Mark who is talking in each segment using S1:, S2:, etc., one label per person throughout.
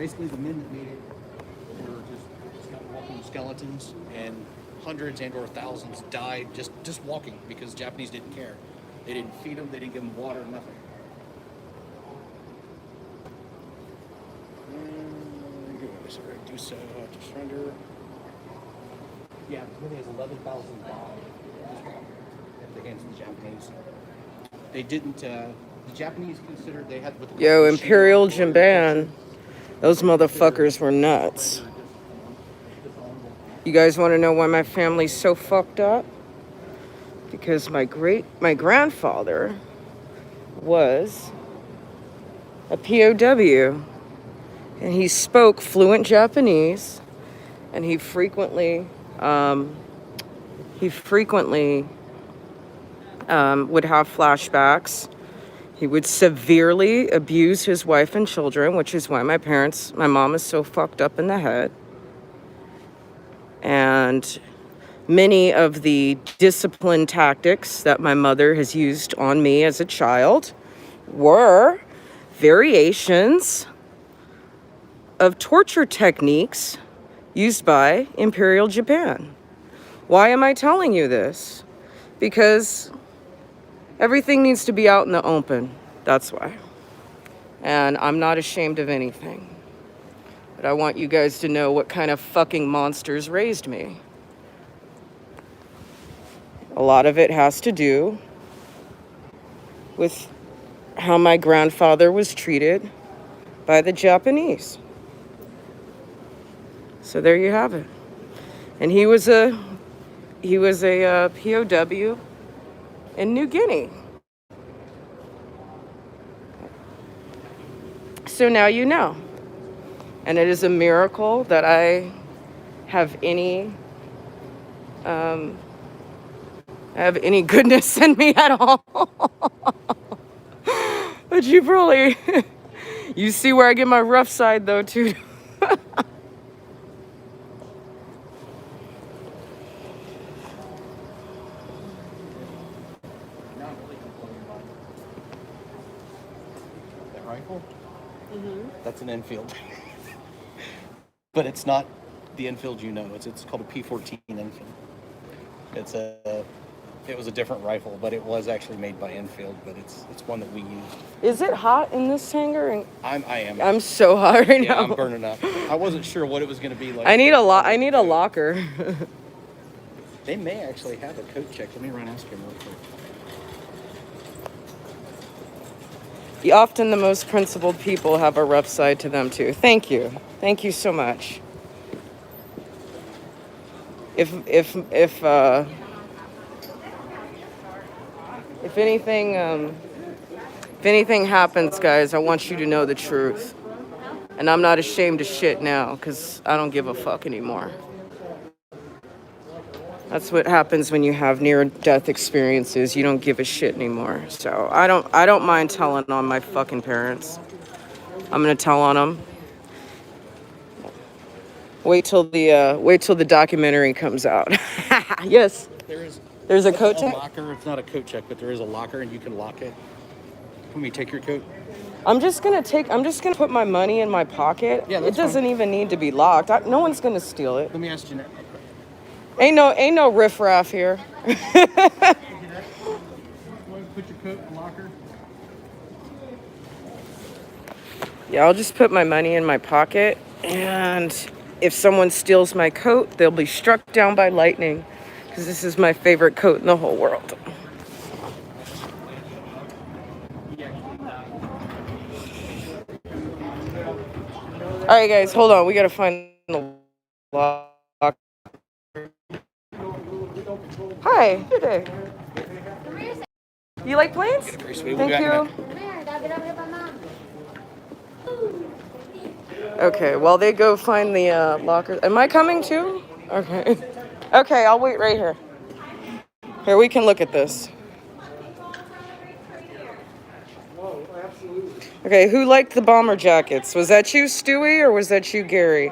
S1: Basically, the men that made it were just walking skeletons, and hundreds and or thousands died just walking because Japanese didn't care. They didn't feed them, they didn't give them water, nothing. Sorry, do so to surrender. Yeah, it has 11,000 at the hands of the Japanese. They didn't. The Japanese considered they had.
S2: Yo, Imperial Japan. Those motherfuckers were nuts. You guys want to know why my family's so fucked up? Because my grandfather was a POW, and he spoke fluent Japanese, and he frequently would have flashbacks. He would severely abuse his wife and children, which is why my mom is so fucked up in the head. And many of the discipline tactics that my mother has used on me as a child were variations of torture techniques used by Imperial Japan. Why am I telling you this? Because everything needs to be out in the open. That's why. And I'm not ashamed of anything. But I want you guys to know what kind of fucking monsters raised me. A lot of it has to do with how my grandfather was treated by the Japanese. So there you have it. And he was a POW in New Guinea. So now you know. And it is a miracle that I have any goodness in me at all. But you probably, you see where I get my rough side though too.
S1: That rifle? That's an Enfield. But it's not the Enfield you know. It's called a P14 Enfield. It was a different rifle, but it was actually made by Enfield, but it's one that we used.
S2: Is it hot in this hangar?
S1: I am.
S2: I'm so hot right now.
S1: I'm burning up. I wasn't sure what it was going to be like.
S2: I need a locker.
S1: They may actually have a coat check. Let me run ask him real quick.
S2: Often the most principled people have a rough side to them too. Thank you. Thank you so much. If anything happens, guys, I want you to know the truth. And I'm not ashamed of shit now, because I don't give a fuck anymore. That's what happens when you have near-death experiences. You don't give a shit anymore. So I don't mind telling on my fucking parents. I'm gonna tell on them. Wait till the documentary comes out. Yes. There's a coat check?
S1: Locker. It's not a coat check, but there is a locker, and you can lock it. Can we take your coat?
S2: I'm just gonna put my money in my pocket.
S1: Yeah,
S2: it doesn't even need to be locked. No one's gonna steal it.
S1: Let me ask Jeanette.
S2: Ain't no riffraff here.
S1: Put your coat in the locker.
S2: Yeah, I'll just put my money in my pocket, and if someone steals my coat, they'll be struck down by lightning, because this is my favorite coat in the whole world. All right, guys, hold on. We gotta find the locker. Hi, good day. You like planes? Thank you. Okay, while they go find the locker. Am I coming too? Okay. Okay, I'll wait right here. Here, we can look at this. Okay, who liked the bomber jackets? Was that you, Stewie, or was that you, Gary?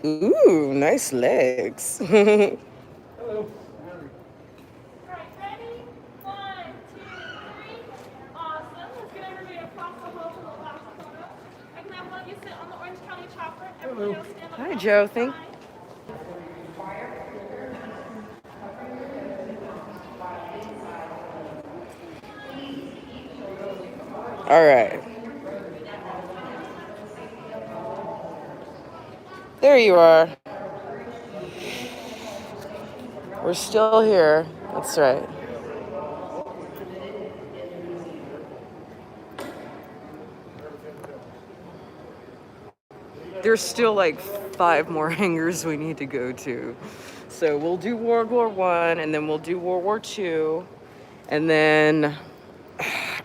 S2: Ooh, nice legs.
S1: Hello.
S3: Right, ready? 1, 2, 3. Awesome. Let's get everybody across the hall for the last photo. I can have one of you sit on the Orange County chocolate. Everybody else stand up.
S2: Hi, Joe. Thank. All right. There you are. We're still here. That's right. There's still like 5 more hangars we need to go to. So we'll do World War I, and then we'll do World War II. And then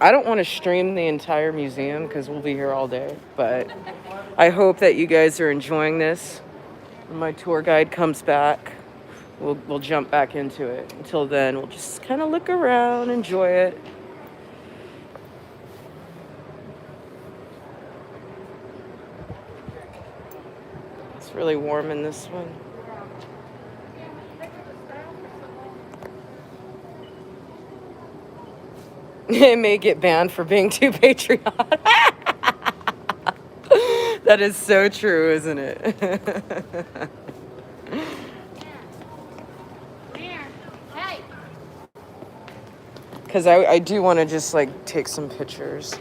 S2: I don't want to stream the entire museum because we'll be here all day. But I hope that you guys are enjoying this. When my tour guide comes back, we'll jump back into it. Until then, we'll just kind of look around, enjoy it. It's really warm in this one. It may get banned for being too patriotic. That is so true, isn't it?
S3: Hey.
S2: Because I do want to just like take some pictures.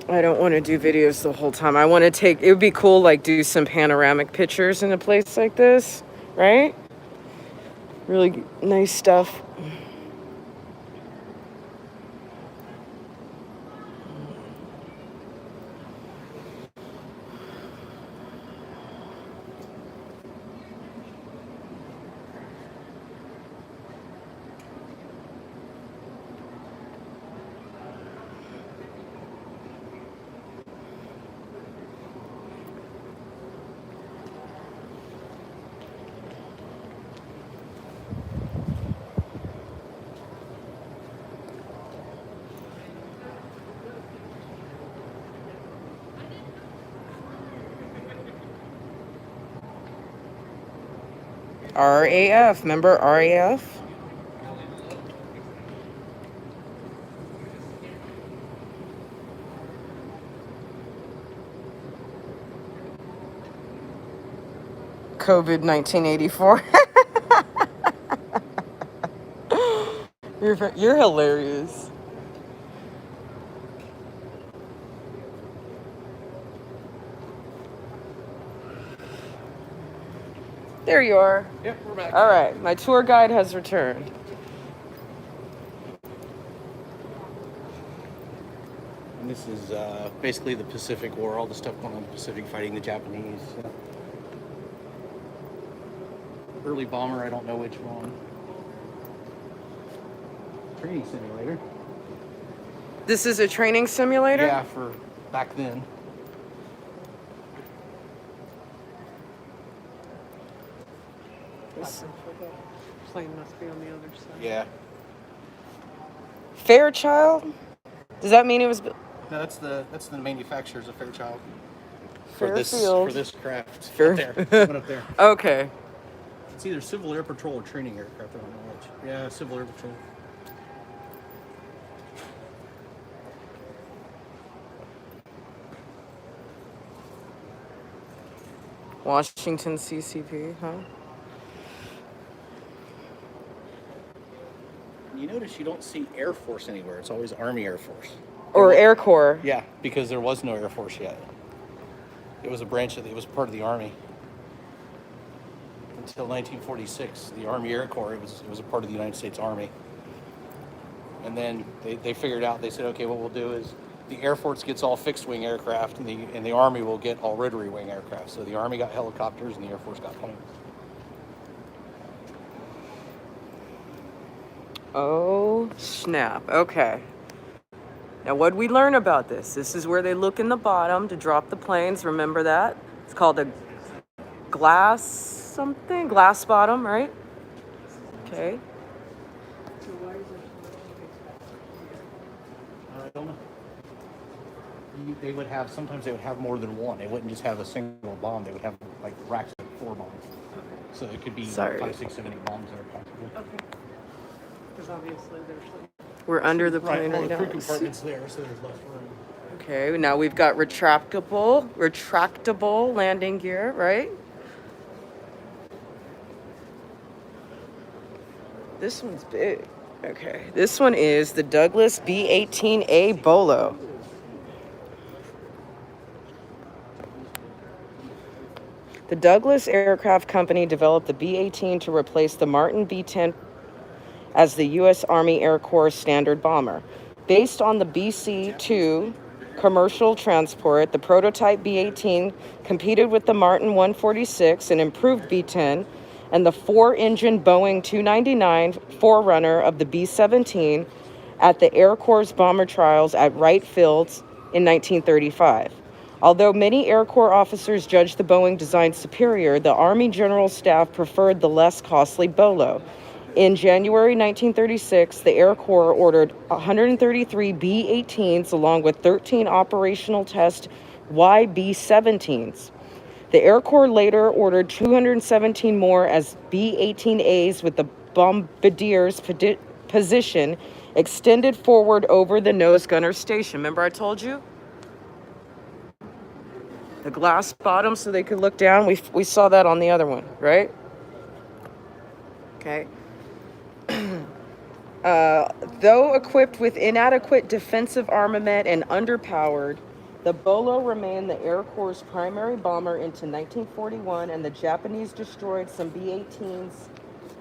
S2: I don't want to do videos the whole time. I want to take, it would be cool, like do some panoramic pictures in a place like this, right? Really nice stuff. RAF, remember RAF? COVID 1984. You're hilarious. There you are.
S1: Yep, we're back.
S2: All right, my tour guide has returned.
S1: And this is basically the Pacific War, all the stuff going on in the Pacific fighting the Japanese. Early bomber, I don't know which one. Training simulator.
S2: This is a training simulator?
S1: Yeah, for back then.
S2: This
S4: Plane must be on the other side.
S1: Yeah.
S2: Fairchild? Does that mean it was
S1: No, that's the manufacturers of Fairchild.
S2: Fairfield?
S1: For this craft.
S2: Fair-
S1: Up there. Coming up there.
S2: Okay.
S1: It's either Civil Air Patrol or training aircraft. I don't know which. Yeah, Civil Air Patrol.
S2: Washington CCP, huh?
S1: You notice you don't see Air Force anywhere. It's always Army Air Force.
S2: Or Air Corps.
S1: Yeah, because there was no Air Force yet. It was a branch of it was part of the Army. Until 1946, the Army Air Corps, it was a part of the United States Army. And then they figured out, they said, okay, what we'll do is the Air Force gets all fixed wing aircraft and the Army will get all rotary wing aircraft. So the Army got helicopters and the Air Force got planes.
S2: Oh, snap. Okay. Now, what'd we learn about this? This is where they look in the bottom to drop the planes. Remember that? It's called a glass something? Glass bottom, right? Okay.
S1: I don't know. they would have, sometimes they would have more than one. They wouldn't just have a single bomb. They would have like racks of 4 bombs. So it could be
S2: Sorry.
S1: 5, 6, 7, 8 bombs there possibly.
S4: Okay. Because obviously there's like.
S2: We're under the
S1: Right,
S2: plane
S1: all
S2: right
S1: the crew
S2: now.
S1: compartments there, so there's less room.
S2: Okay, now we've got retractable landing gear, right? This one's big. Okay, this one is the Douglas B-18A Bolo. The Douglas Aircraft Company developed the B-18 to replace the Martin B-10 as the U.S. Army Air Corps standard bomber. Based on the BC-2 commercial transport, the prototype B-18 competed with the Martin 146, an improved B-10, and the 4-engine Boeing 299 forerunner of the B-17 at the Air Corps bomber trials at Wright Field in 1935. Although many Air Corps officers judged the Boeing design superior, the Army General Staff preferred the less costly Bolo. In January 1936, the Air Corps ordered 133 B-18s along with 13 operational test YB-17s. The Air Corps later ordered 217 more as B-18As with the bombardier's position extended forward over the nose gunner station. Remember I told you? The glass bottom so they could look down. We saw that on the other one, right? Okay. Though equipped with inadequate defensive armament and underpowered, the Bolo remained the Air Corps' primary bomber into 1941, and the Japanese destroyed some B-18s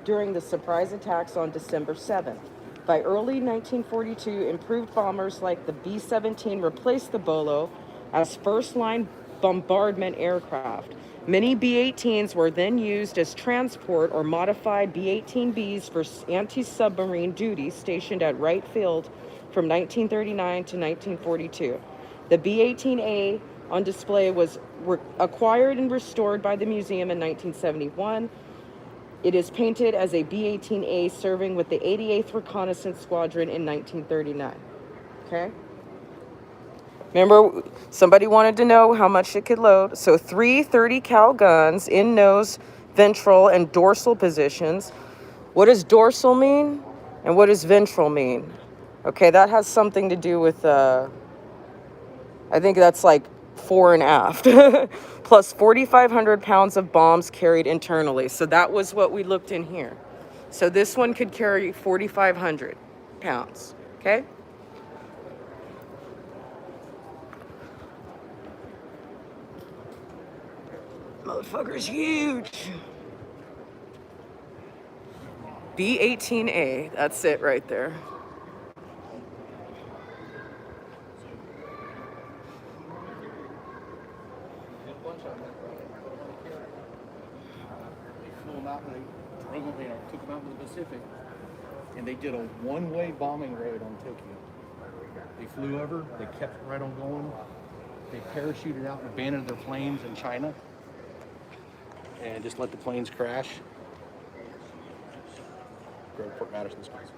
S2: during the surprise attacks on December 7th. By early 1942, improved bombers like the B-17 replaced the Bolo as first-line bombardment aircraft. Many B-18s were then used as transport or modified B-18Bs for anti-submarine duty stationed at Wright Field from 1939 to 1942. The B-18A on display was acquired and restored by the museum in 1971. It is painted as a B-18A serving with the 88th Reconnaissance Squadron in 1939. Okay? Remember, somebody wanted to know how much it could load. So 3 30 cal guns in nose, ventral, and dorsal positions. What does dorsal mean? And what does ventral mean? Okay, that has something to do with, I think that's like fore and aft. Plus 4,500 pounds of bombs carried internally. So that was what we looked in here. So this one could carry 4,500 pounds, okay? Motherfucker's huge. B-18A, that's it right there.
S1: They flew them out and they drove them, took them out to the Pacific, and they did a one-way bombing raid on Tokyo. They flew over, they kept right on going, they parachuted out and abandoned their planes in China, and just let the planes crash. Port Madison, Wisconsin.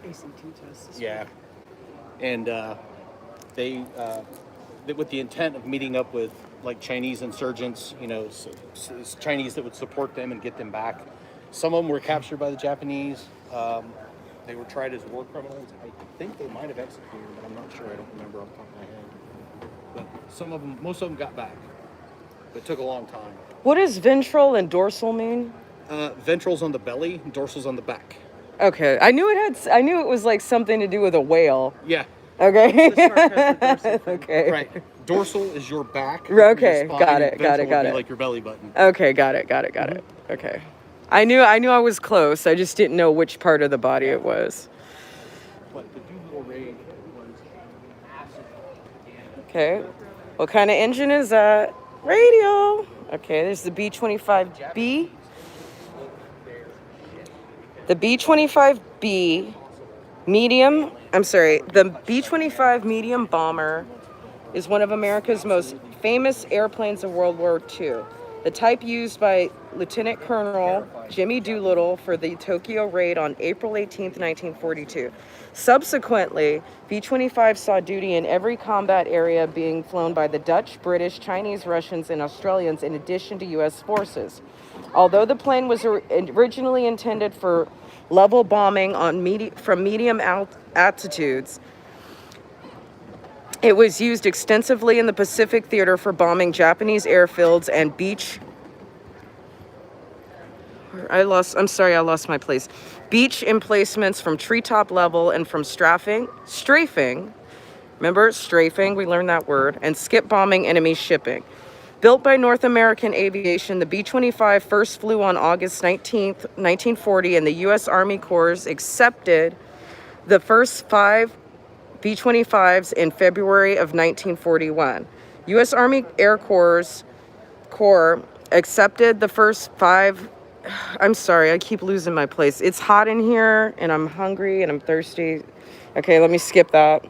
S4: ACT tests.
S1: Yeah, and they with the intent of meeting up with like Chinese insurgents, Chinese that would support them and get them back. Some of them were captured by the Japanese. They were tried as war criminals. I think they might have executed, but I'm not sure. I don't remember off the top of my head. But some of them, most of them got back. It took a long time.
S2: What does ventral and dorsal mean?
S1: Ventral's on the belly, dorsal's on the back.
S2: Okay, I knew it was like something to do with a whale.
S1: Yeah.
S2: Okay.
S4: The shark has the dorsal fin.
S2: Okay.
S1: Right. Dorsal is your back.
S2: Okay,
S1: your spine,
S2: got it,
S1: and
S2: got it,
S1: ventral
S2: got
S1: would be
S2: it.
S1: like your belly button.
S2: Okay, got it. Okay. I knew I was close. I just didn't know which part of the body it was.
S1: But the Doolittle raid was massive.
S2: Okay. What kind of engine is that? Radio. Okay, there's the B-25B. The B-25B medium, the B-25 medium bomber is one of America's most famous airplanes of World War II. The type used by Lieutenant Colonel Jimmy Doolittle for the Tokyo raid on April 18th, 1942. Subsequently, B-25 saw duty in every combat area being flown by the Dutch, British, Chinese, Russians, and Australians in addition to U.S. forces. Although the plane was originally intended for level bombing on from medium altitudes, it was used extensively in the Pacific Theater for bombing Japanese airfields and I lost my place. Beach emplacements from treetop level and from strafing. Remember, strafing, we learned that word, and skip bombing enemy shipping. Built by North American Aviation, the B-25 first flew on August 19th, 1940, and the U.S. Army Corps accepted the first 5 B-25s in February of 1941. U.S. Army Air Corps accepted the first 5. I'm sorry, I keep losing my place. It's hot in here, and I'm hungry, and I'm thirsty. Okay, let me skip that.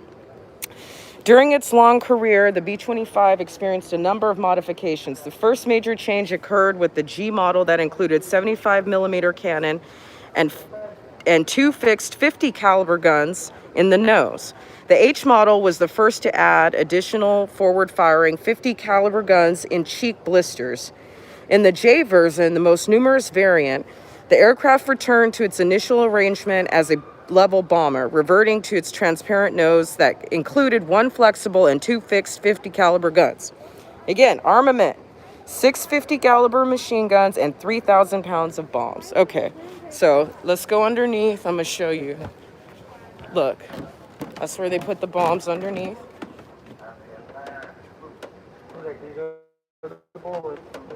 S2: During its long career, the B-25 experienced a number of modifications. The first major change occurred with the G model that included 75 millimeter cannon and 2 fixed 50 caliber guns in the nose. The H model was the first to add additional forward-firing 50 caliber guns in cheek blisters. In the J version, the most numerous variant, the aircraft returned to its initial arrangement as a level bomber, reverting to its transparent nose that included 1 flexible and 2 fixed 50 caliber guns. Again, armament, 6 50 caliber machine guns and 3,000 pounds of bombs. Okay, so let's go underneath. I'm gonna show you. Look, that's where they put the bombs underneath.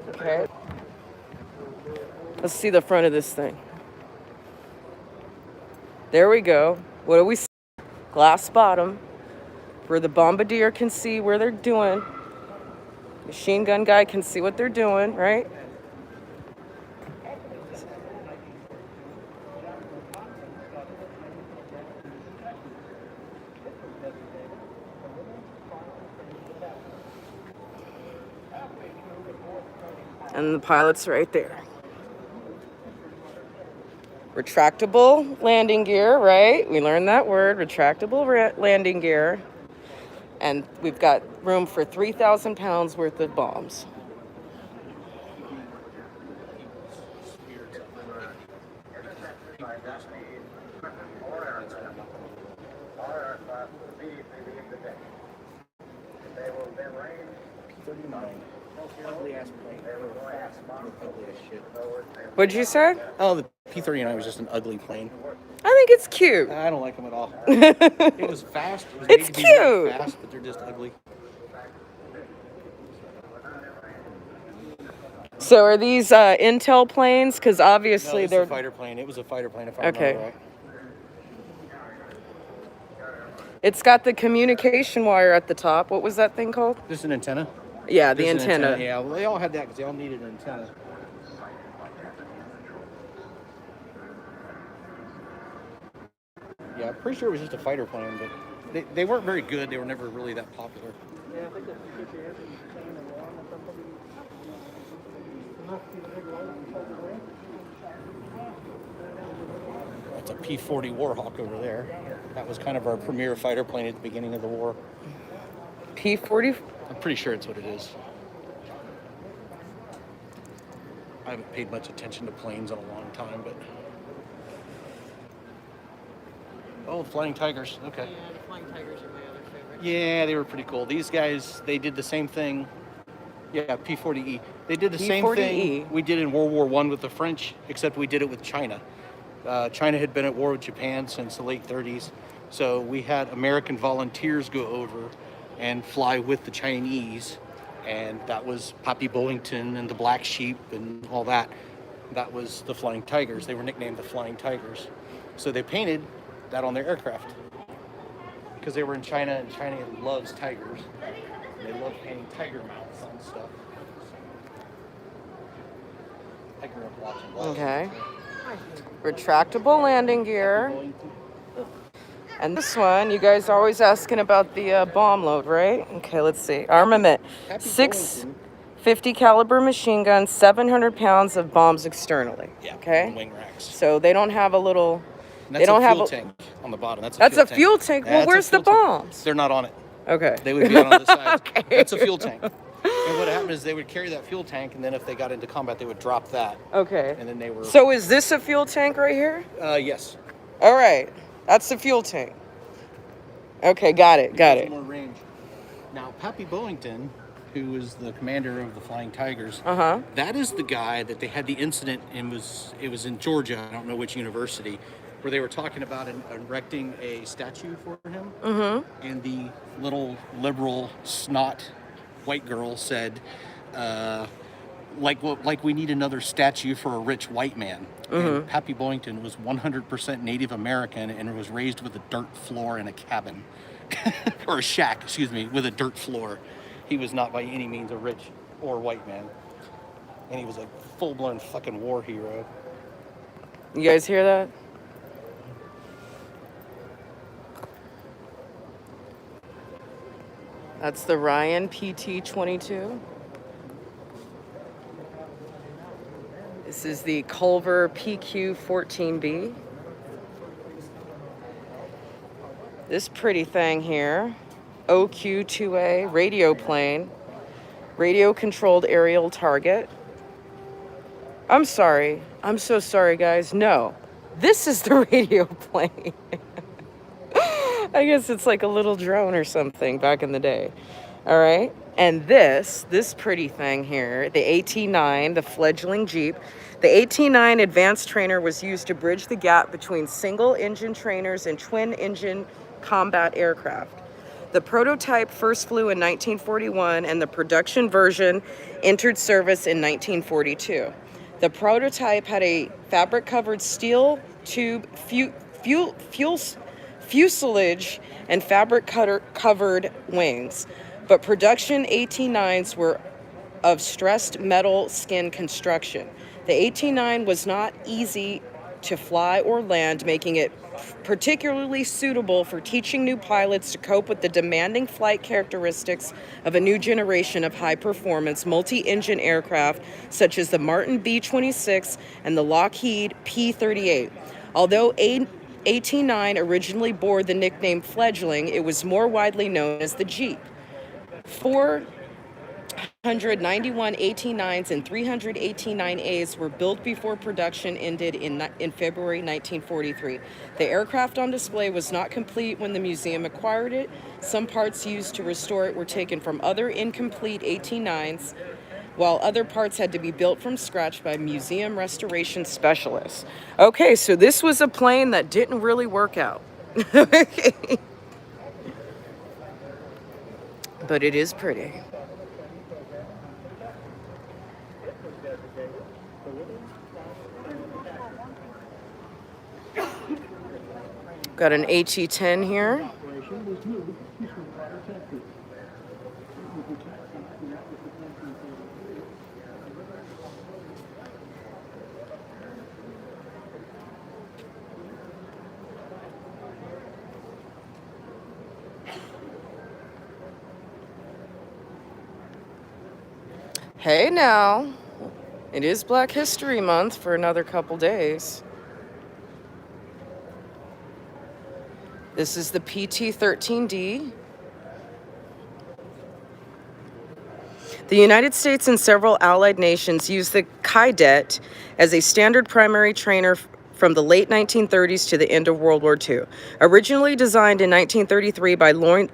S2: Okay. Let's see the front of this thing. There we go. What do we see? Glass bottom, where the bombardier can see where they're doing. Machine gun guy can see what they're doing, right? And the pilot's right there. Retractable landing gear, right? We learned that word, retractable landing gear. And we've got room for 3,000 pounds worth of bombs. What'd you say?
S1: Oh, the P-39 was just an ugly plane.
S2: I think it's cute.
S1: I don't like them at all. It was fast. It was
S2: It's
S1: made to be really
S2: cute.
S1: fast, but they're just ugly.
S2: So are these Intel planes? Because obviously
S1: No, it's
S2: they're
S1: a fighter plane. It was a fighter plane, if I
S2: Okay.
S1: remember right.
S2: It's got the communication wire at the top. What was that thing called?
S1: Just an antenna.
S2: Yeah, the
S1: Just an
S2: antenna.
S1: Yeah, well, they all had that because they all needed an antenna. Yeah, I'm pretty sure it was just a fighter plane, but they weren't very good. They were never really that popular.
S4: Yeah, I think that's to keep your engine clean and warm or something. Must be the big light.
S1: That's a P-40 Warhawk over there. That was kind of our premier fighter plane at the beginning of the war.
S2: P-40?
S1: I'm pretty sure it's what it is. I haven't paid much attention to planes in a long time, but... Oh, Flying Tigers. Okay.
S2: Yeah, the Flying Tigers are my other favorite.
S1: Yeah, they were pretty cool. These guys, they did the same thing. Yeah, P-40E. They did the same
S2: P-40E.
S1: thing we did in World War I with the French, except we did it with China. China had been at war with Japan since the late 30s, so we had American volunteers go over and fly with the Chinese, and that was Poppy Bollington and the Black Sheep and all that. That was the Flying Tigers. They were nicknamed the Flying Tigers. So they painted that on their aircraft because they were in China, and China loves tigers. They love painting tiger mouths on stuff. I grew up watching that.
S2: Okay. Retractable landing gear. And this one, you guys are always asking about the bomb load, right? Okay, let's see. Armament.
S1: Happy
S2: 6 .50 caliber machine gun, 700 pounds of bombs externally.
S1: Yeah.
S2: Okay.
S1: On wing racks.
S2: So they don't have a little.
S1: And
S2: They
S1: that's
S2: don't
S1: a
S2: have
S1: fuel
S2: a.
S1: tank on the bottom. That's
S2: That's
S1: fuel
S2: a fuel tank. Well,
S1: That's a
S2: where's the
S1: fuel tank.
S2: bombs?
S1: They're not on it.
S2: Okay.
S1: They would be on the side.
S2: Okay.
S1: That's a fuel tank. And what happened is they would carry that fuel tank, and then if they got into combat, they would drop that.
S2: Okay.
S1: And then they were.
S2: So is this a fuel tank right here?
S1: Yes.
S2: All right. That's the fuel tank. Okay, got it. Got
S1: Gives
S2: it.
S1: More range. Now, Pappy Bollington, who was the commander of the Flying Tigers, that is the guy that they had the incident and it was in Georgia. I don't know which university, where they were talking about erecting a statue for him. And the little liberal snot white girl said, like we need another statue for a rich white man. And Pappy Bollington was 100% Native American and was raised with a dirt floor in a cabin. Or a shack, excuse me, with a dirt floor. He was not by any means a rich or white man. And he was a full-blown fucking war hero.
S2: You guys hear that? That's the Ryan PT-22. This is the Culver PQ-14B. This pretty thing here, OQ-2A radio plane, radio-controlled aerial target. I'm sorry. I'm so sorry, guys. No, this is the radio plane. I guess it's like a little drone or something back in the day. All right. And this pretty thing here, the AT-9, the fledgling Jeep. The AT-9 advanced trainer was used to bridge the gap between single-engine trainers and twin-engine combat aircraft. The prototype first flew in 1941, and the production version entered service in 1942. The prototype had a fabric-covered steel tube fuselage and fabric-covered wings, but production AT-9s were of stressed metal skin construction. The AT-9 was not easy to fly or land, making it particularly suitable for teaching new pilots to cope with the demanding flight characteristics of a new generation of high-performance multi-engine aircraft such as the Martin B-26 and the Lockheed P-38. Although AT-9 originally bore the nickname Fledgling, it was more widely known as the Jeep. 491 AT-9s and 300 AT-9As were built before production ended in February 1943. The aircraft on display was not complete when the museum acquired it. Some parts used to restore it were taken from other incomplete AT-9s, while other parts had to be built from scratch by museum restoration specialists. Okay, so this was a plane that didn't really work out. But it is pretty. Got an HE-10 here. Hey now, it is Black History Month for another couple days. This is the PT-13D. The United States and several allied nations use the cadet as a standard primary trainer from the late 1930s to the end of World War II. Originally designed in 1933 by Lord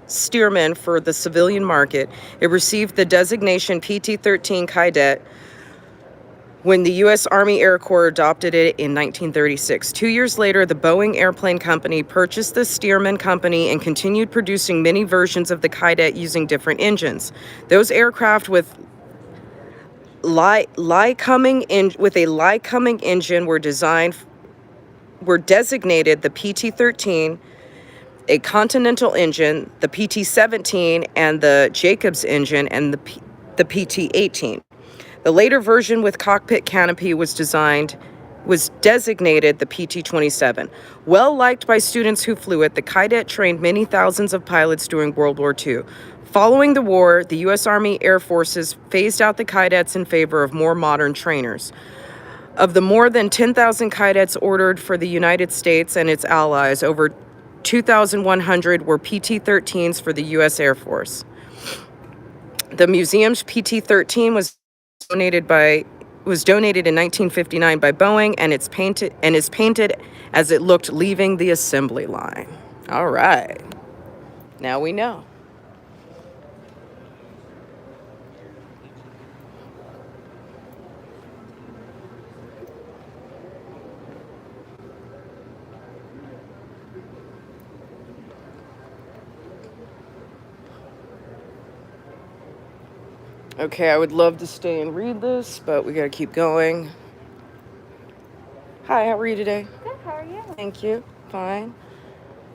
S2: Stearman for the civilian market, it received the designation PT-13 Cadet when the U.S. Army Air Corps adopted it in 1936. 2 years later, the Boeing Airplane Company purchased the Stearman Company and continued producing many versions of the Cadet using different engines. Those aircraft with a Lycoming engine were designated the PT-13, a Continental engine, the PT-17, and the Jacobs engine, and the PT-18. The later version with cockpit canopy was designated the PT-27. Well liked by students who flew it, the Cadet trained many thousands of pilots during World War II. Following the war, the U.S. Army Air Forces phased out the cadets in favor of more modern trainers. Of the more than 10,000 cadets ordered for the United States and its allies, over 2,100 were PT-13s for the U.S. Air Force. The museum's PT-13 was donated in 1959 by Boeing, and is painted as it looked leaving the assembly line. All right, now we know. Okay, I would love to stay and read this, but we gotta keep going. Hi, how are you today?
S3: Good, how are you?
S2: Thank you. Fine.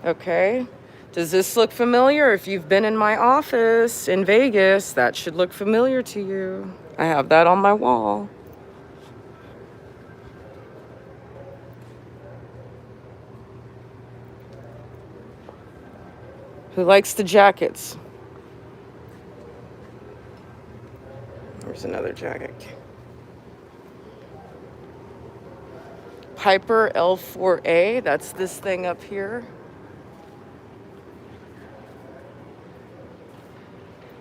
S2: Okay. Does this look familiar? If you've been in my office in Vegas, that should look familiar to you. I have that on my wall. Who likes the jackets? There's another jacket. Piper L4A, that's this thing up here.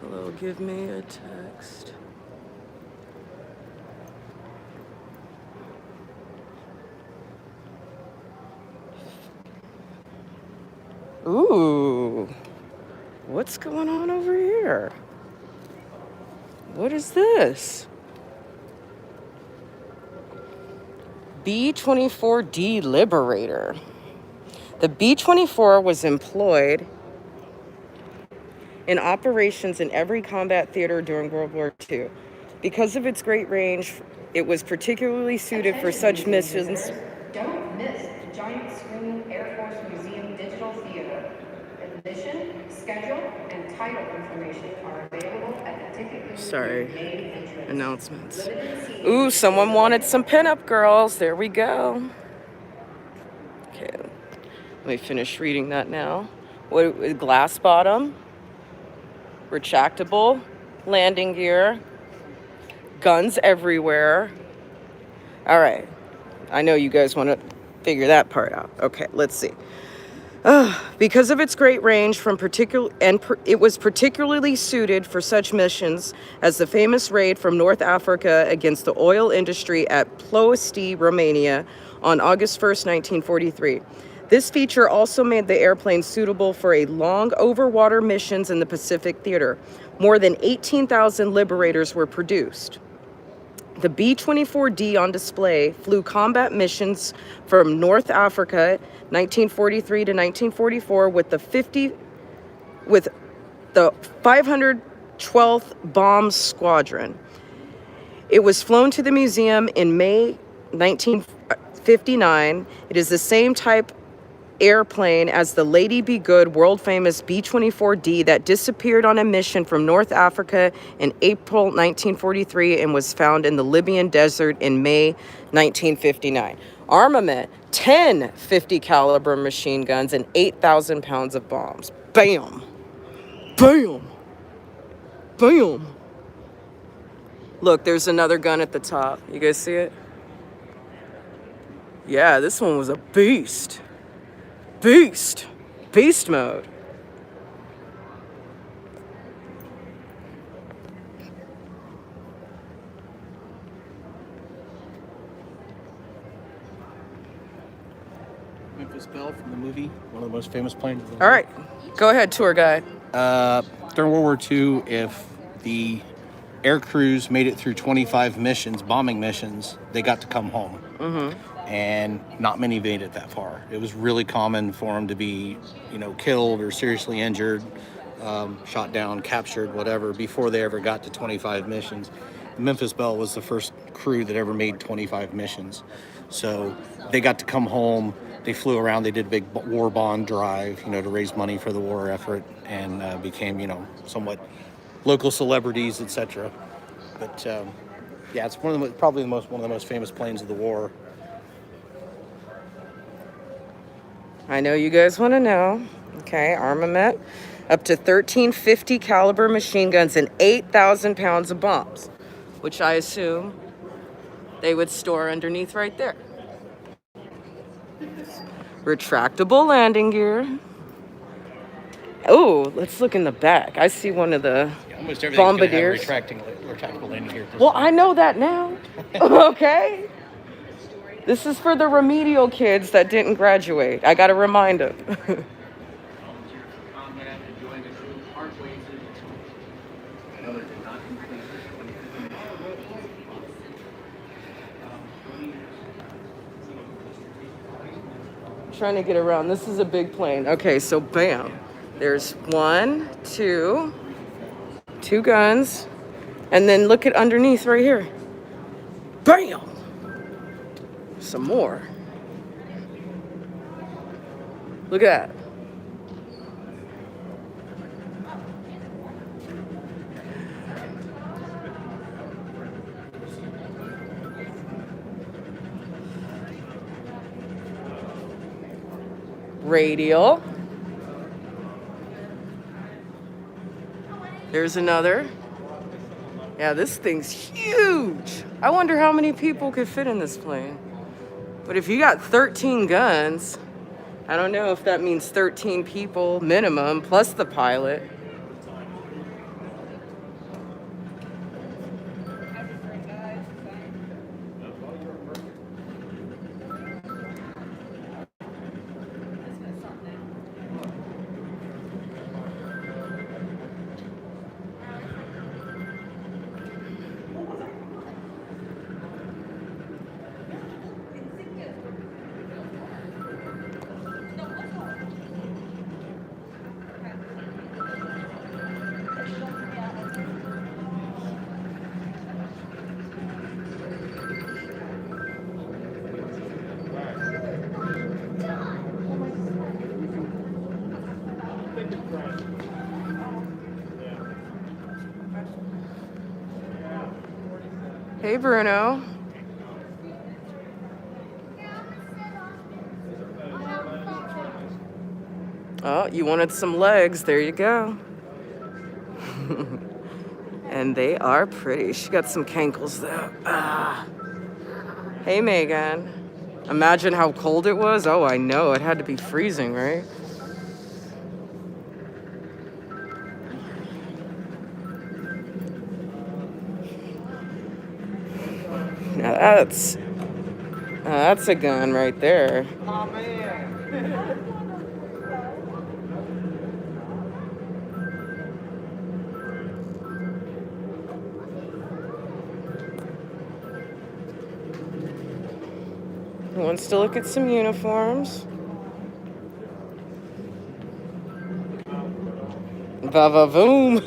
S2: Hello, give me a text. Ooh, what's going on over here? What is this? B-24D Liberator. The B-24 was employed in operations in every combat theater during World War II. Because of its great range, it was particularly suited for such missions.
S5: Don't miss the giant screen Air Force Museum Digital Theater. Admission, schedule, and title information are available at the ticket booth.
S2: Sorry.
S5: Main entrance.
S2: Announcements. Ooh, someone wanted some pinup girls. There we go. Okay, let me finish reading that now. What, glass bottom, retractable landing gear, guns everywhere. All right, I know you guys want to figure that part out. Okay, let's see. Because of its great range it was particularly suited for such missions as the famous raid from North Africa against the oil industry at Ploiești, Romania on August 1st, 1943. This feature also made the airplane suitable for a long overwater missions in the Pacific Theater. More than 18,000 Liberators were produced. The B-24D on display flew combat missions from North Africa, 1943 to 1944, with the 512th Bomb Squadron. It was flown to the museum in May 1959. It is the same type airplane as the Lady Be Good world-famous B-24D that disappeared on a mission from North Africa in April 1943 and was found in the Libyan desert in May 1959. Armament, 10 50 caliber machine guns and 8,000 pounds of bombs. Bam! Bam! Bam! Look, there's another gun at the top. You guys see it? Yeah, this one was a beast. Beast! Beast mode.
S1: Memphis Belle from the movie, one of the most famous planes of the world.
S2: All right, go ahead, tour guide.
S1: During World War II, if the air crews made it through 25 missions, bombing missions, they got to come home. And not many made it that far. It was really common for them to be, killed or seriously injured, shot down, captured, whatever, before they ever got to 25 missions. The Memphis Belle was the first crew that ever made 25 missions. So they got to come home. They flew around. They did a big war bond drive, to raise money for the war effort, and became, somewhat local celebrities, etc. But yeah, it's probably one of the most famous planes of the war.
S2: I know you guys want to know. Okay, armament. up to 1350 caliber machine guns and 8,000 pounds of bombs, which I assume they would store underneath right there. Retractable landing gear. Oh, let's look in the back. I see one of the
S1: Almost everything's gonna have
S2: bombardiers.
S1: retractable landing gear.
S2: Well, I know that now. Okay. This is for the remedial kids that didn't graduate. I got to remind them. Trying to get around. This is a big plane. Okay, so bam. There's one, two guns. And then look at underneath right here. Bam! Some more. Look at that. Radial. There's another. Yeah, this thing's huge. I wonder how many people could fit in this plane. But if you got 13 guns, I don't know if that means 13 people minimum plus the pilot. Hey, Bruno. Oh, you wanted some legs. There you go. And they are pretty. She got some cankles, though. Ah. Hey, Megan. Imagine how cold it was. Oh, I know. It had to be freezing, right? Now that's a gun right there.
S4: Oh, man.
S2: Who wants to look at some uniforms? Va-va-voom.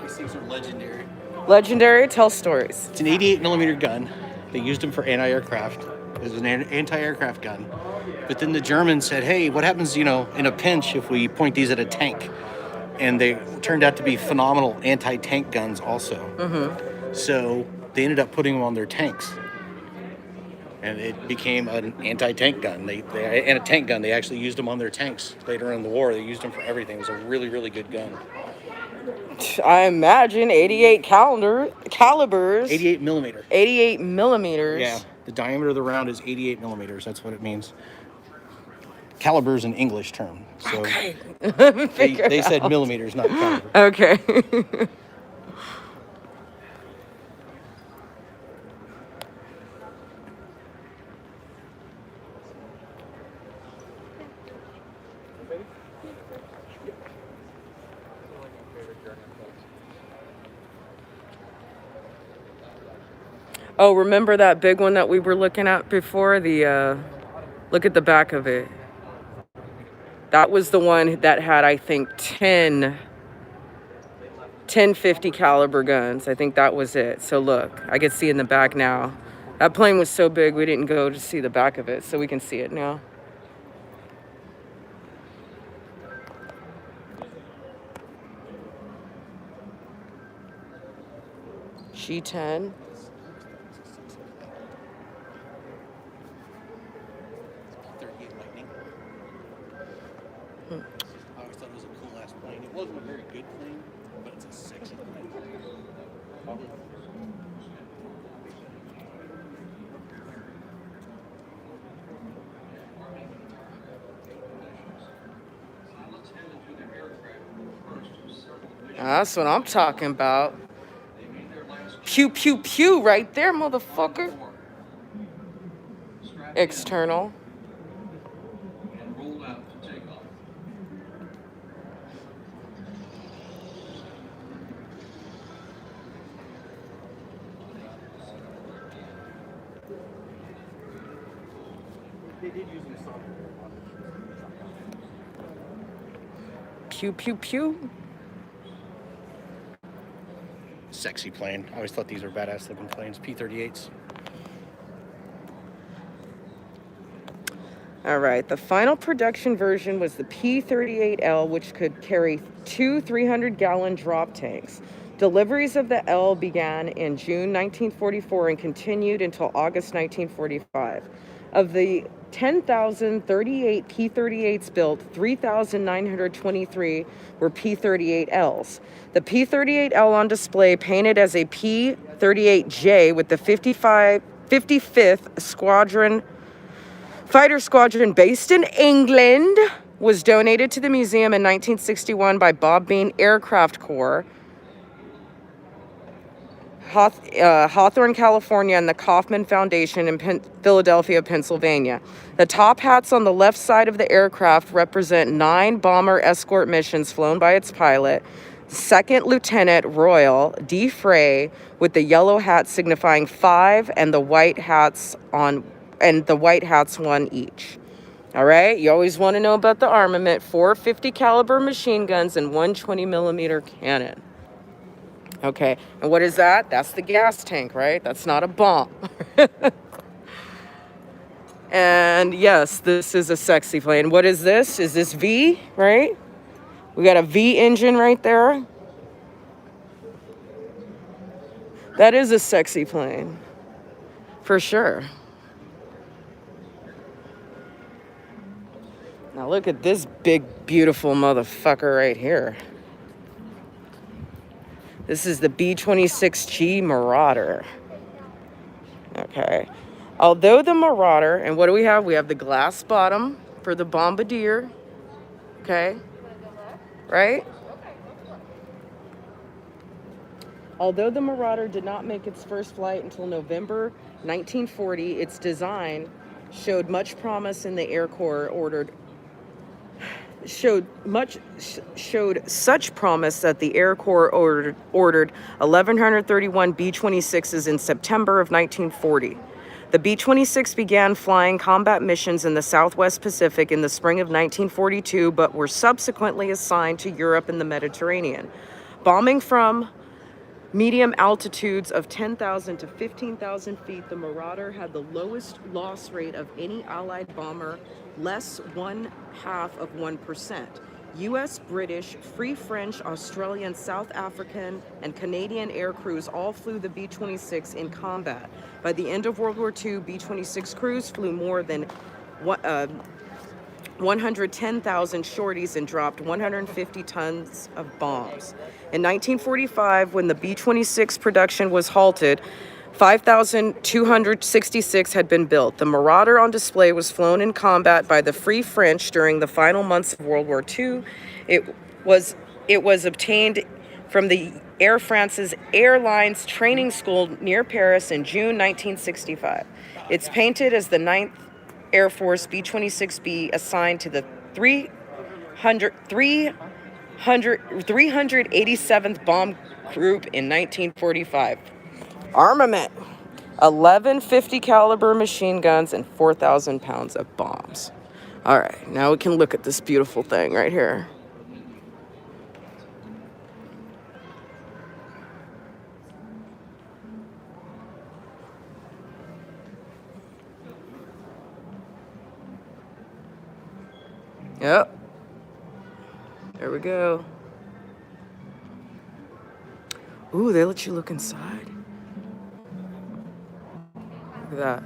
S1: These things are legendary.
S2: Legendary, tell stories.
S1: It's an 88 millimeter gun. They used them for anti-aircraft. It was an anti-aircraft gun. But then the Germans said, hey, what happens, in a pinch if we point these at a tank? And they turned out to be phenomenal anti-tank guns also. Mm-hmm. So they ended up putting them on their tanks. And it became an anti-tank gun. And a tank gun. They actually used them on their tanks later in the war. They used them for everything. It was a really, really good gun.
S2: I imagine 88 calibers.
S1: 88 millimeter.
S2: 88 millimeters.
S1: Yeah, the diameter of the round is 88 millimeters. That's what it means. Caliber is an English term. So
S2: Okay.
S1: they said millimeters, not caliber.
S2: Okay. Oh, remember that big one that we were looking at before? Look at the back of it. That was the one that had, I think, 10 50 caliber guns. I think that was it. So look, I can see in the back now. That plane was so big we didn't go to see the back of it, so we can see it now. G10.
S1: P-38 Lightning. I always thought it was a cool ass plane. It wasn't a very good plane, but it's a sexy plane.
S2: That's what I'm talking about. Pew, pew, pew right there, motherfucker. External.
S1: They did use them some.
S2: Pew, pew, pew.
S1: Sexy plane. I always thought these were badass looking planes. P-38s.
S2: All right, the final production version was the P-38L, which could carry two 300-gallon drop tanks. Deliveries of the L began in June 1944 and continued until August 1945. Of the 10,038 P-38s built, 3,923 were P-38Ls. The P-38L on display, painted as a P-38J with the 55th Squadron Fighter Squadron based in England, was donated to the museum in 1961 by Bob Bean Aircraft Corps, Hawthorne, California, and the Kauffman Foundation in Philadelphia, Pennsylvania. The top hats on the left side of the aircraft represent 9 bomber escort missions flown by its pilot, Second Lieutenant Royal D. Frey, with the yellow hat signifying 5 and the white hats one each. All right, you always want to know about the armament: 4 50 caliber machine guns and 1 20 millimeter cannon. Okay, and what is that? That's the gas tank, right? That's not a bomb. And yes, this is a sexy plane. What is this? Is this V, right? We got a V engine right there. That is a sexy plane, for sure. Now look at this big, beautiful motherfucker right here. This is the B-26G Marauder. Okay. Although the Marauder, and what do we have? We have the glass bottom for the Bombardier. Okay. Right? Although the Marauder did not make its first flight until November 1940, its design showed much promise in the Air Corps showed such promise that the Air Corps ordered 1,131 B-26s in September of 1940. The B-26 began flying combat missions in the Southwest Pacific in the spring of 1942, but were subsequently assigned to Europe and the Mediterranean. Bombing from medium altitudes of 10,000 to 15,000 feet, the Marauder had the lowest loss rate of any Allied bomber, less 0.5%. U.S., British, Free French, Australian, South African, and Canadian air crews all flew the B-26 in combat. By the end of World War II, B-26 crews flew more than 110,000 sorties and dropped 150 tons of bombs. In 1945, when the B-26 production was halted, 5,266 had been built. The Marauder on display was flown in combat by the Free French during the final months of World War II. It was obtained from the Air France's Airlines Training School near Paris in June 1965. It's painted as the 9th Air Force B-26B, assigned to the 387th Bomb Group in 1945. Armament: 11 50 caliber machine guns and 4,000 pounds of bombs. All right, now we can look at this beautiful thing right here. Yep. There we go. Ooh, they let you look inside. that.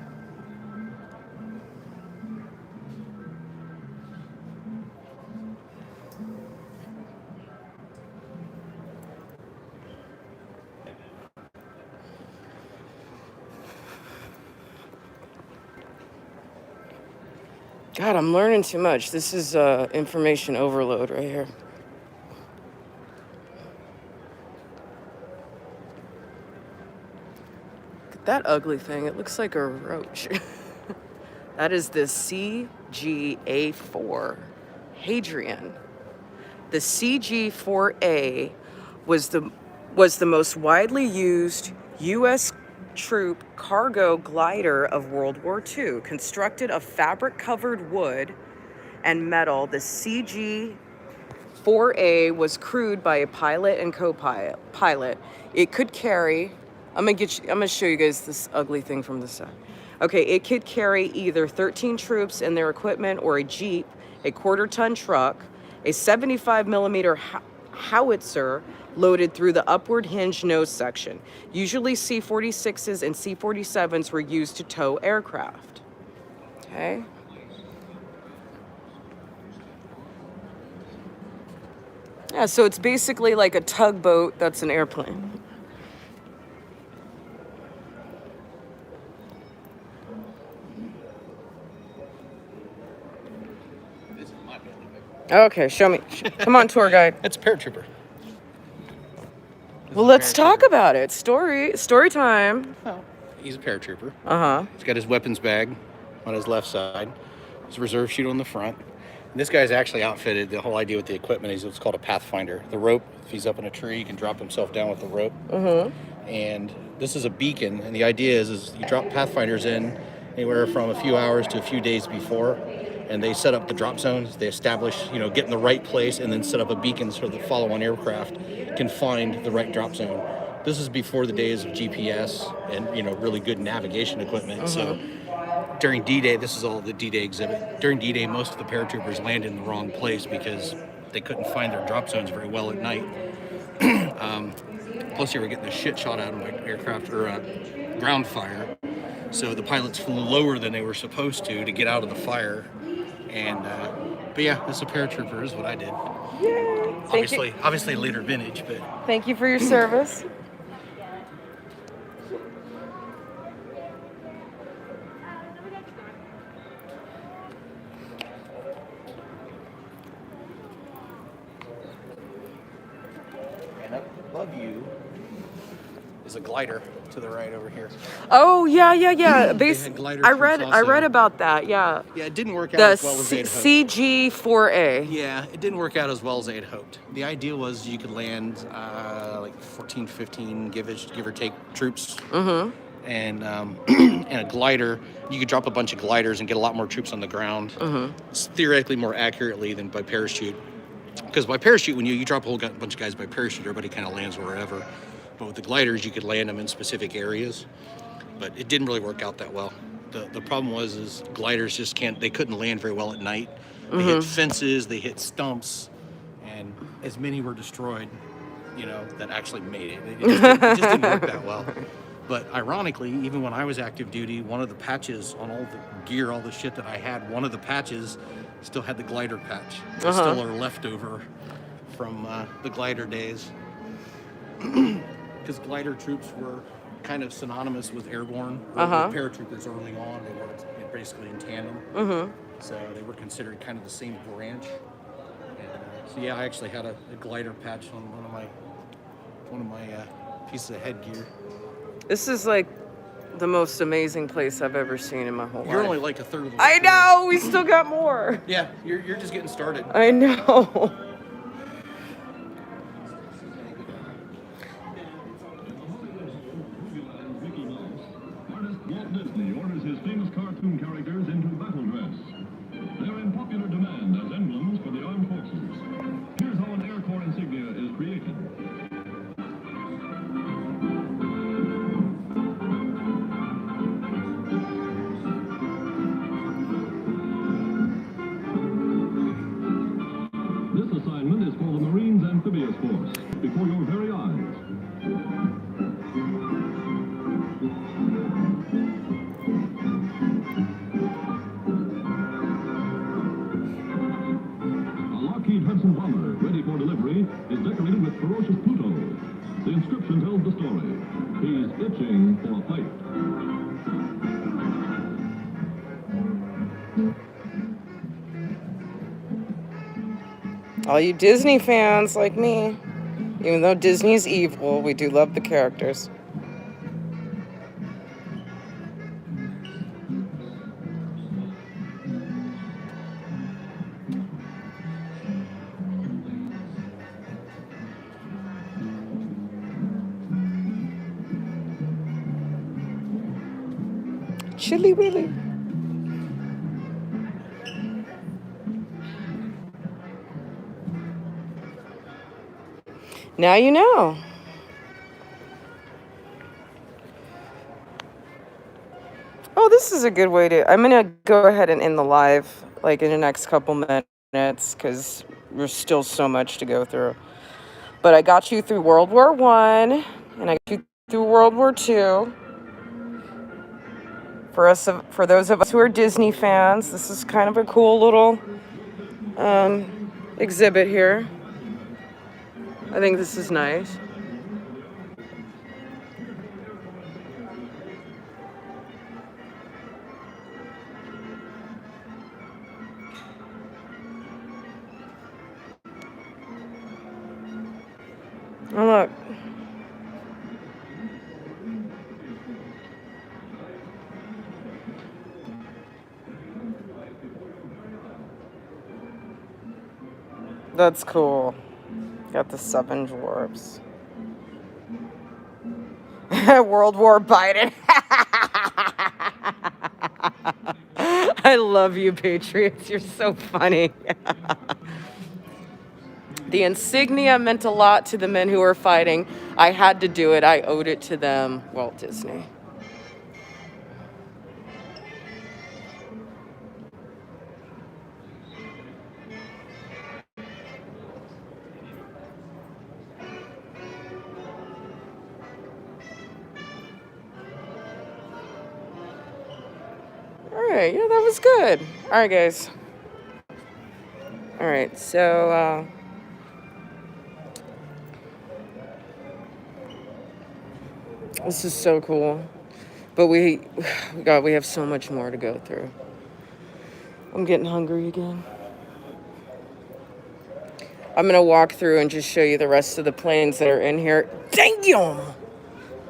S2: God, I'm learning too much. This is information overload right here. Look at that ugly thing. It looks like a roach. That is the CGA4 Hadrian. The CG4A was the most widely used U.S. troop cargo glider of World War II. Constructed of fabric-covered wood and metal, the CG4A was crewed by a pilot and co-pilot. It could carry. I'm gonna show you guys this ugly thing from the side. Okay, it could carry either 13 troops and their equipment, or a jeep, a quarter-ton truck, a 75mm howitzer loaded through the upward hinge nose section. Usually C-46s and C-47s were used to tow aircraft. Okay. Yeah, so it's basically like a tugboat that's an airplane.
S1: This is my building.
S2: Okay, show me. Come on, tour guide.
S1: That's a paratrooper.
S2: Well, let's talk about it. Story time.
S1: Oh, he's a paratrooper.
S2: Uh-huh.
S1: He's got his weapons bag on his left side. His reserve chute on the front. And this guy's actually outfitted. The whole idea with the equipment is what's called a pathfinder. The rope, if he's up in a tree, he can drop himself down with the rope.
S2: Mm-hmm.
S1: And this is a beacon. And the idea is you drop pathfinders in anywhere from a few hours to a few days before. And they set up the drop zones. They establish, get in the right place, and then set up a beacon so the follow-on aircraft can find the right drop zone. This is before the days of GPS and, really good navigation equipment.
S2: Mm-hmm.
S1: So during D-Day, this is all the D-Day exhibit. During D-Day, most of the paratroopers landed in the wrong place because they couldn't find their drop zones very well at night. Plus, they were getting the shit shot out of my aircraft or ground fire. So the pilots flew lower than they were supposed to get out of the fire. And but yeah, this is a paratrooper is what I did.
S2: Yay!
S1: Obviously later vintage, but
S2: Thank you for your service.
S1: and up above you is a glider to the right over here.
S2: Oh yeah.
S1: They had glider
S2: I
S1: troops
S2: read
S1: also.
S2: about that. Yeah.
S1: Yeah, it didn't work out
S2: The
S1: as well as they'd hoped.
S2: CG4A.
S1: Yeah, it didn't work out as well as they had hoped. The idea was you could land like 14, 15, give or take troops.
S2: Mm-hmm.
S1: And and a glider, you could drop a bunch of gliders and get a lot more troops on the ground.
S2: Mm-hmm.
S1: It's theoretically more accurately than by parachute. Because by parachute, when you drop a whole bunch of guys by parachute, everybody kind of lands wherever. But with the gliders, you could land them in specific areas. But it didn't really work out that well. The problem was gliders just they couldn't land very well at night. They hit fences, they hit stumps, and as many were destroyed, that actually made it. It just didn't work that well. But ironically, even when I was active duty, one of the patches on all the gear, all the shit that I had, one of the patches still had the glider patch. It's still our leftover from the glider days. Because glider troops were kind of synonymous with airborne, or with paratroopers early on. They were basically in tandem. Mm-hmm. So they were considered kind of the same branch. And, so yeah, I actually had a glider patch on one of my pieces of headgear.
S2: This is like the most amazing place I've ever seen in my whole
S1: You're
S2: life.
S1: only like a third of the way
S2: I
S1: through.
S2: know. We still got more.
S1: Yeah, you're just getting started.
S2: I know.
S6: Walt Disney orders his famous cartoon characters into battle dress. They're in popular demand as emblems for the armed forces. Here's how an Air Corps insignia is created. This assignment is for the Marines Amphibious Force, before your very eyes. ferocious Pluto. The inscription tells the story. He's itching for a fight.
S2: All you Disney fans like me, even though Disney's evil, we do love the characters. Chilly Willy. Now you know. Oh, this is a good way to... I'm going to go ahead and end the live, like, in the next couple minutes, because there's still so much to go through. But I got you through World War I, and I got you through World War II. For those of us who are Disney fans, this is kind of a cool little exhibit here. I think this is nice. Oh, look. That's cool. Got the 7 dwarfs. World War Biden. I love you, Patriots. You're so funny. The insignia meant a lot to the men who were fighting. I had to do it. I owed it to them. Walt Disney. All right, yeah, that was good. All right, guys. All right, so this is so cool, but we have so much more to go through. I'm getting hungry again. I'm gonna walk through and just show you the rest of the planes that are in here. Damn!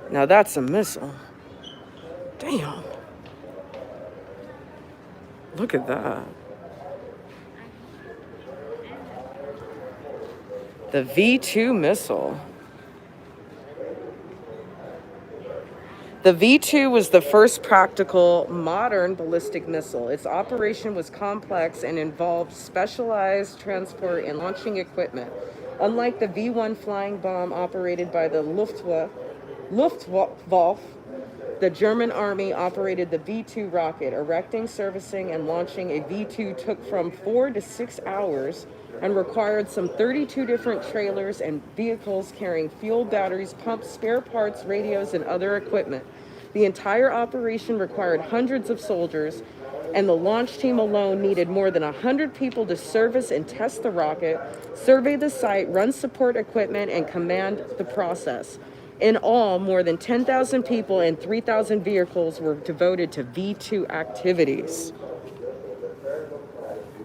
S2: Now that's a missile. Damn. Look at that. The V-2 missile. The V-2 was the first practical modern ballistic missile. Its operation was complex and involved specialized transport and launching equipment. Unlike the V-1 flying bomb operated by the Luftwaffe, the German army operated the V-2 rocket. Erecting, servicing, and launching a V-2 took from 4 to 6 hours and required some 32 different trailers and vehicles carrying fuel, batteries, pumps, spare parts, radios, and other equipment. The entire operation required hundreds of soldiers, and the launch team alone needed more than 100 people to service and test the rocket, survey the site, run support equipment, and command the process. In all, more than 10,000 people and 3,000 vehicles were devoted to V-2 activities.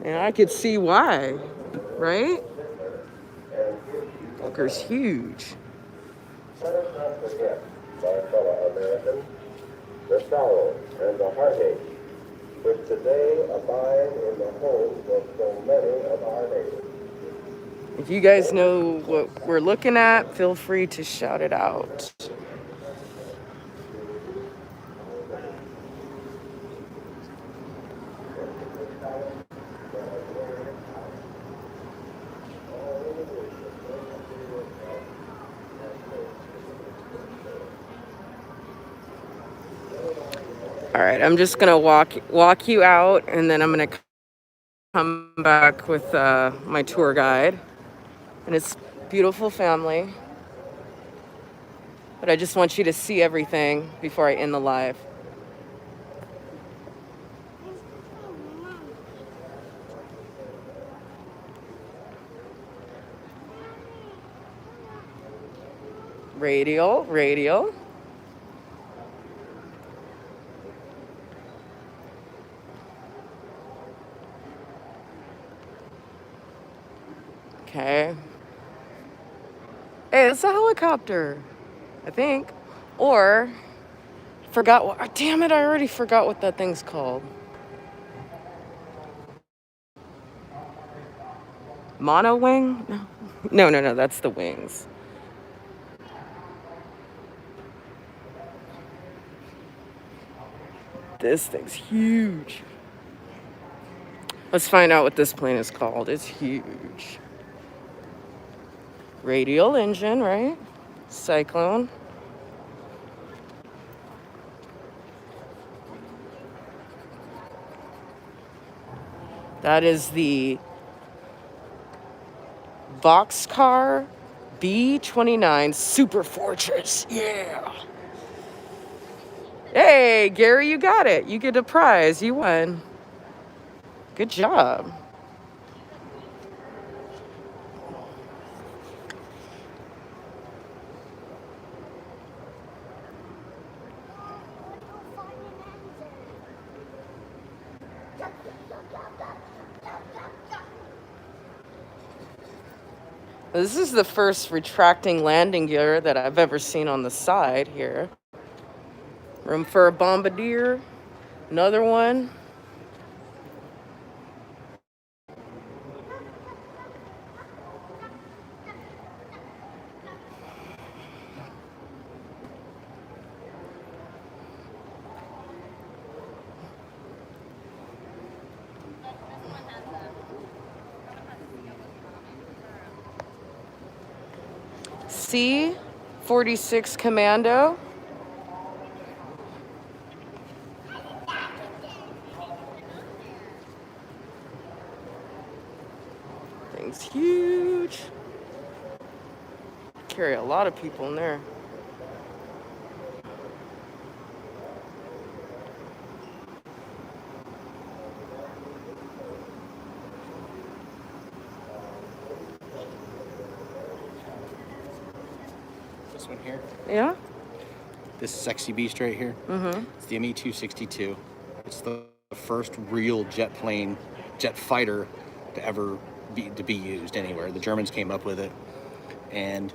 S2: And I could see why, right? Booker's huge.
S7: Let us not forget, my fellow Americans, the sorrow and the heartache which today abide in the homes of so many of our neighbors.
S2: If you guys know what we're looking at, feel free to shout it out. All right, I'm just gonna walk you out, and then I'm gonna come back with my tour guide and his beautiful family. But I just want you to see everything before I end the live. Radial, radial. Okay. Hey, it's a helicopter, I think. Or, forgot what, damn it, I already forgot what that thing's called. Mono wing? No. No, that's the wings. This thing's huge. Let's find out what this plane is called. It's huge. Radial engine, right? Cyclone. That is the Boxcar B-29 Super Fortress. Yeah. Hey, Gary, you got it. You get a prize. You won. Good job. This is the first retracting landing gear that I've ever seen on the side here. Room for a bombardier. Another one. C-46 Commando. Thing's huge. Carry a lot of people in there.
S1: This one here.
S2: Yeah?
S1: This sexy beast right here.
S2: Mm-hmm.
S1: It's the Me-262. It's the first real jet fighter to ever be used anywhere. The Germans came up with it, and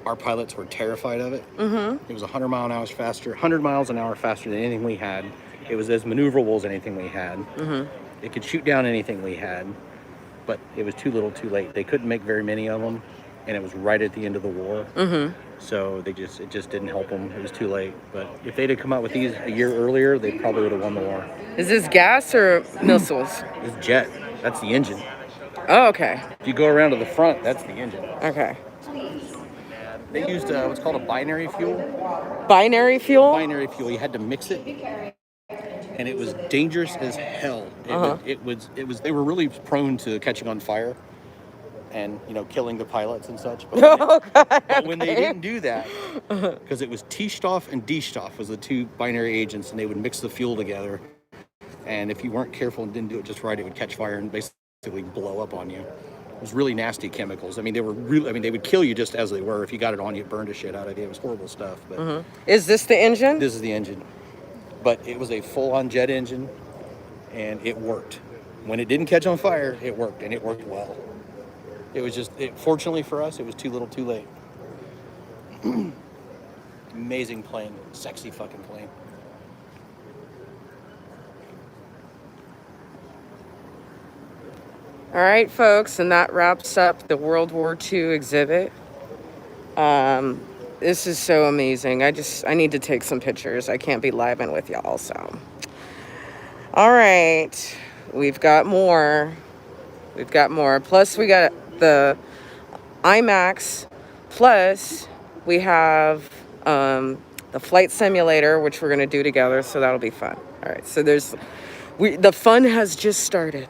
S1: our pilots were terrified of it.
S2: Mm-hmm.
S1: It was 100 miles an hour faster than anything we had. It was as maneuverable as anything we had.
S2: Mm-hmm.
S1: It could shoot down anything we had, but it was too little too late. They couldn't make very many of them, and it was right at the end of the war.
S2: Mm-hmm.
S1: So it just didn't help them. It was too late. But if they'd have come out with these a year earlier, they probably would have won the war.
S2: Is this gas or missiles?
S1: This jet, that's the engine.
S2: Oh, okay.
S1: If you go around to the front, that's the engine.
S2: Okay.
S1: They used what's called a binary fuel.
S2: Binary fuel?
S1: Binary fuel. You had to mix it, and it was dangerous as hell. It was. They were really prone to catching on fire, and killing the pilots and such. But when they didn't do that, because it was T-Stoff and D-Stoff was the two binary agents, and they would mix the fuel together. And if you weren't careful and didn't do it just right, it would catch fire and basically blow up on you. It was really nasty chemicals. I mean, they would kill you just as they were. If you got it on you, it burned the shit out of you. It was horrible stuff. But
S2: Is this the engine?
S1: this is the engine. But it was a full-on jet engine, and it worked. When it didn't catch on fire, it worked, and it worked well. It was just, fortunately for us, it was too little too late. Amazing plane. Sexy fucking plane.
S2: All right, folks, and that wraps up the World War II exhibit. This is so amazing. I need to take some pictures. I can't be living with y'all, so. All right, we've got more. Plus, we got the IMAX. Plus, we have the flight simulator, which we're gonna do together, so that'll be fun. All right, so the fun has just started.